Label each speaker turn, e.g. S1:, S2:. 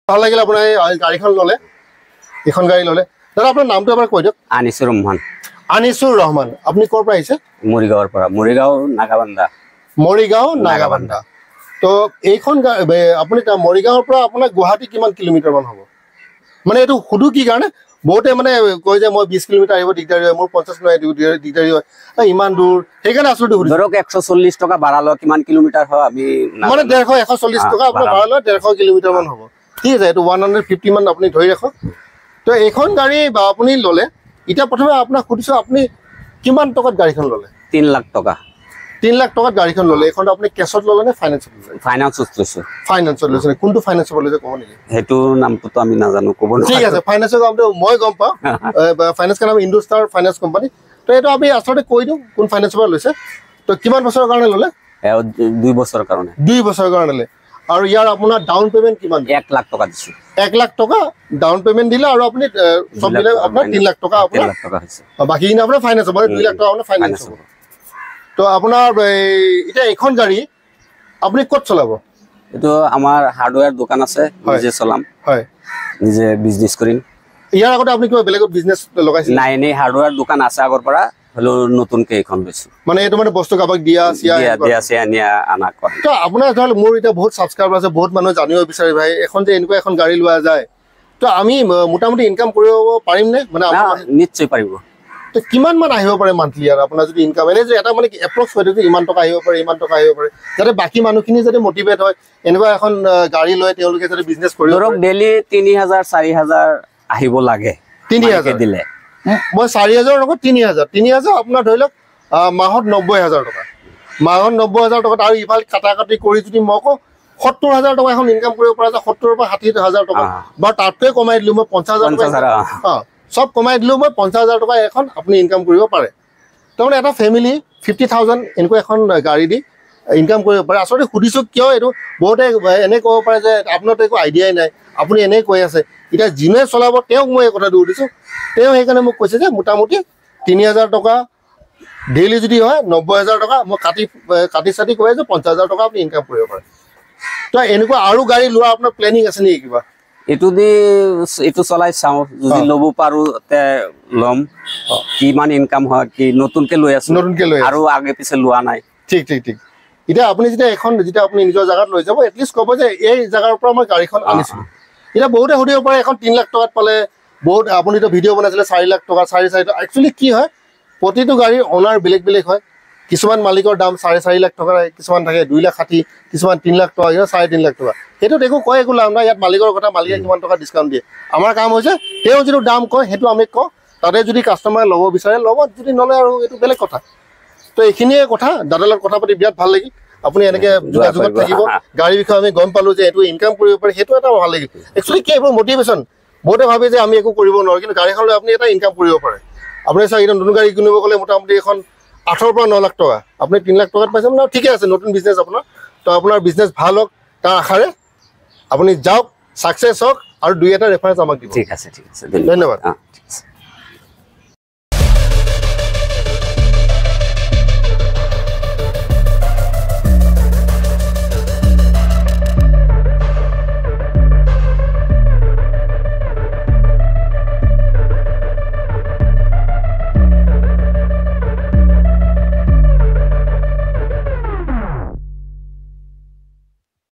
S1: ভাল লাগিল আপোনাৰ এই গাড়ীখন ললে এখন গাড়ী ললে দাদা আপোনাৰ নামটো এবাৰ কৈ দিয়ক আনিছুৰ ৰহমান আপুনি ক'ৰ পৰা আহিছে
S2: মৰিগাঁৱৰ পৰা
S1: মৰিগাঁও নাগাবান্ধা তো এইখন আপুনি মৰিগাঁৱৰ পৰা আপোনাৰ গুৱাহাটী কিমান কিলোমিটাৰ মান হ'ব মানে এইটো সুধু কি কাৰণে বহুতে মানে কয় যে মই 20 কিলোমিটাৰ আহিব দিগদাৰি হয় মোৰ 50 কিলোমিটাৰ দিগদাৰি হয় ইমান দূৰ সেইকাৰণে আচলতে সুধিছো
S2: ধৰক 140 টকা ভাড়া লয় কিমান কিলোমিটাৰ হয় আমি
S1: মানে 140 টকা আপোনাৰ ভাড়া লয় 150 কিলোমিটাৰ মান হ'ব ঠিক আছে এইটো 150 মান আপুনি ধৰি ৰাখক তো এইখন গাড়ী বা আপুনি ললে এটা প্ৰথমে আপোনাক সুধিছো আপুনি কিমান টকাত গাড়ীখন ললে
S2: 3 লাখ টকা
S1: 3 লাখ টকাত গাড়ীখন ললে এখন আপুনি কেছত ললে নে ফাইনান্সত ললে ফাইনান্সত লৈছে কোনটো ফাইনান্সত লৈছে ক'ব নেকি
S2: হেতু নামটো তো আমি নাজানো ক'ব
S1: ঠিক আছে ফাইনান্সৰ নামটো মই গম পাওঁ ফাইনান্সৰ নাম ইণ্ডোষ্টাৰ ফাইনান্স কোম্পানী তো এইটো আমি আচলতে কৈ দিওঁ কোন ফাইনান্সৰ পৰা লৈছে তো কিমান বছৰৰ কাৰণে ললে
S2: 2 বছৰৰ কাৰণে
S1: 2 বছৰৰ কাৰণে ললে আৰু ইয়াৰ আপোনাৰ ডাউন পেমেন্ট কিমান
S2: 1 লাখ টকা দিছো
S1: 1 লাখ টকা ডাউন পেমেন্ট দিলে আৰু আপুনি সব মিলে আপোনাৰ 3 লাখ টকা আপোনাৰ
S2: হৈছে
S1: বাকি কিনা আপোনাৰ ফাইনান্স হ'ব 2 লাখ টকা আপোনাৰ ফাইনান্স হ'ব তো আপোনাৰ এটা এখন গাড়ী আপুনি ক'ত চলাব
S2: এটো আমাৰ হাৰ্ডওয়্যাৰ দোকান আছে নিজে চলাম
S1: হয়
S2: নিজে বিজনেস কৰিম
S1: ইয়াৰ আগতে আপুনি কিবা বেলেগত বিজনেস লগাইছে
S2: নাই নাই হাৰ্ডওয়্যাৰ দোকান আছে আগৰ পৰা হলো নতুনকে এখন লৈছো
S1: মানে এটো মানে বস্তু কাবাক দিয়া
S2: নিয়া আনা কৰে
S1: তো আপোনাৰ ধৰ মোৰ এটা বহুত সাবস্ক্ৰাইবাৰ আছে বহুত মানুহ জানিব বিচাৰে ভাই এখন যে এনেকুৱা এখন গাড়ী লোৱা যায় তো আমি মোটামুটি ইনকাম কৰিব পাৰিম নে মানে
S2: নিশ্চয় পাৰিব
S1: তো কিমান মান আহিব পাৰে মান্থলি আৰু আপোনাৰ যদি ইনকাম এনে যে এটা মানে এপ্ৰক্স হয় যে ইমান টকা আহিব পাৰে যাতে বাকি মানুহখিনি যদি মোটিভেট হয় এনেকুৱা এখন গাড়ী লৈ তেওঁলোকে যদি বিজনেস কৰিব
S2: ধৰক ডেইলি 3000 4000 আহিব লাগে
S1: 3000
S2: দিলে
S1: মই 4000 লগত 3000 আপোনাৰ ধৰি লওক মাহত 90000 টকা মাহত 90000 টকা আৰু ইফাল কাটাকাটি কৰি যদি মই কওঁ 70000 টকা এখন ইনকাম কৰিব পৰা যায় 70 পৰা 60000 টকা বা তাতকৈ কমাই দিলো মই 50000 টকা সব কমাই দিলো মই 50000 টকা এখন আপুনি ইনকাম কৰিব পাৰে তাৰমানে এটা ফ্যামিলি 50000 এনেকৈ এখন গাড়ী দি ইনকাম কৰিব পাৰে আচলতে সুধিছো কিয় এইটো বহুতে এনে ক'ব পাৰে যে আপোনাৰ তো একো আইডিয়াই নাই আপুনি এনে কৈ আছে এটা জিনে চলাব তেওঁক মই এই কথাটো সুধিছো তেওঁ সেইকাৰণে মোক কৈছে যে মোটামুটি 3000 টকা ডেইলি যদি হয় 90000 টকা মই কাটি কৈ যে 50000 টকা আপুনি ইনকাম কৰিব পাৰে তো এনেকুৱা আৰু গাড়ী লোৱা আপোনাৰ প্লেনিং আছে নেকি কিবা
S2: এটো চলাই চাও যদি লব পাৰো তে লম কিমান ইনকাম হয় কি নতুনকে লৈ আছো আৰু আগে পিছে লোৱা নাই
S1: ঠিক এটা আপুনি যেটা আপুনি নিজৰ জায়গাত লৈ যাব এটলিষ্ট ক'ব যে এই জায়গাৰ পৰা মই গাড়ীখন আনিছো এটা বহুতে সুধিব পাৰে এখন 3 লাখ টকাত পালে বহুত আপুনি তো ভিডিও বনাইছিলে 4 লাখ টকা 4.5 টকা একচুয়ালি কি হয় প্ৰতিটো গাড়ীৰ ওনাৰ বেলেগ হয় কিছুমান মালিকৰ দাম 4.5 লাখ টকা কিছুমান থাকে 2 লাখ 60 কিছুমান 3 লাখ টকা 3.5 লাখ টকা হেতু দেখো কয় একো লাভ নাই ইয়াত মালিকৰ কথা মালিকে কিমান টকা ডিসকাউন্ট দিয়ে আমাৰ কাম হৈছে তেও যেটো দাম কয় হেতু আমি ক তাতে যদি কাস্টমাৰ লব বিচাৰে লব যদি নলে আৰু এটো বেলেগ কথা তো এইখিনিয়ে কথা দাদালৰ কথা পাতি বিৰাট ভাল লাগি আপুনি এনেকে যোগাযোগত থাকিব গাড়ী বিষয়ে আমি গম পালো যে এটো ইনকাম কৰিব পাৰে হেতু এটা ভাল লাগি একচুয়ালি কি এইবোৰ মোটিভেশন বহুতে ভাবে যে আমি একো কৰিব নোৱাৰো কিন্তু গাড়ীখন লৈ আপুনি এটা ইনকাম কৰিব পাৰে আপুনি চাই এটা নতুন গাড়ী কিনিব গলে মোটামুটি এখন 8 পৰা 9 লাখ টকা আপুনি 3 লাখ টকাত পাইছে না ঠিকই আছে নতুন বিজনেস আপোনাৰ তো আপোনাৰ বিজনেস ভাল হক তাৰ আখাৰে আপুনি যাওক সাকসেস হক আৰু দুই এটা ৰেফাৰেন্স আমাক দিব
S2: ঠিক আছে
S1: ধন্যবাদ